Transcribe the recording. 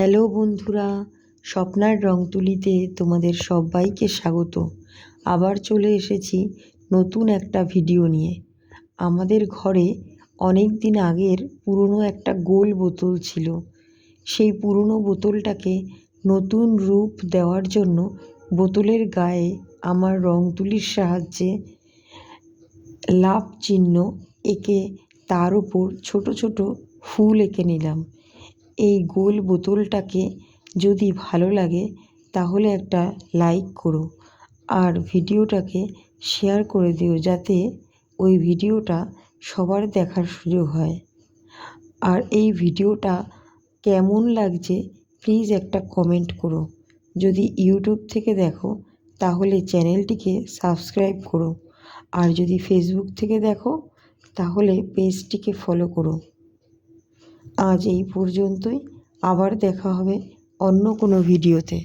Hello বন্ধুরা, স্বপ্নার রং তুলিতে তোমাদের সবাইকে স্বাগত। আবার চলে এসেছি নতুন একটা ভিডিও নিয়ে। আমাদের ঘরে অনেক দিন আগের পুরনো একটা গোল বোতল ছিল। সেই পুরনো বোতলটাকে নতুন রূপ দেওয়ার জন্য বোতলের গায়ে আমার রং তুলির সাহায্যে লাভ চিহ্ন এঁকে তার উপর ছোট ছোট ফুল এঁকে নিলাম। এই গোল বোতলটাকে যদি ভালো লাগে তাহলে একটা লাইক করো আর ভিডিওটাকে শেয়ার করে দিও, যাতে ওই ভিডিওটা সবার দেখার সুযোগ হয়। আর এই ভিডিওটা কেমন লাগছে প্লিজ একটা কমেন্ট করো। যদি ইউটিউব থেকে দেখো তাহলে চ্যানেলটিকে সাবস্ক্রাইব করো, আর যদি ফেসবুক থেকে দেখো তাহলে পেজটিকে ফলো করো। আজ এই পর্যন্তই, আবার দেখা হবে অন্য কোনো ভিডিওতে।